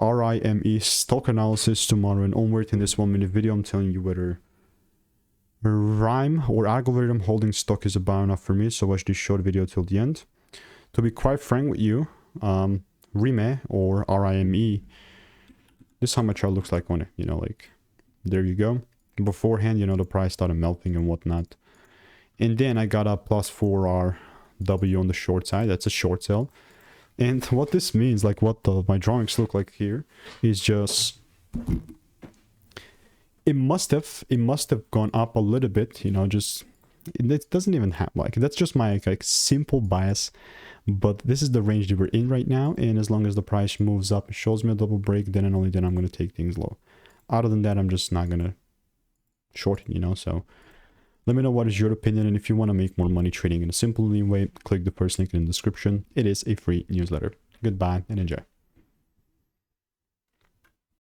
RIME Stock Analysis tomorrow and onward. In this 1-minute video, I'm telling you whether RIME or algorithm holding stock is a buy enough for me. So watch this short video till the end. To be quite frank with you, RIME or RIME, this is how my chart looks like on it, you know, like, there you go. Beforehand, you know, the price started melting and whatnot. And then I got a +4RW on the short side. That's a short sell. And what this means, like what my drawings look like here, is just it must have gone up a little bit, you know, just it doesn't even have, like, that's just my like simple bias. But this is the range that we're in right now, and as long as the price moves up, shows me a double break, then and only then I'm going to take things low. Other than that, I'm just not going to short it, you know. So let me know what is your opinion, and if you want to make more money trading in a simple way, click the first link in the description. It is a free newsletter. Goodbye and enjoy.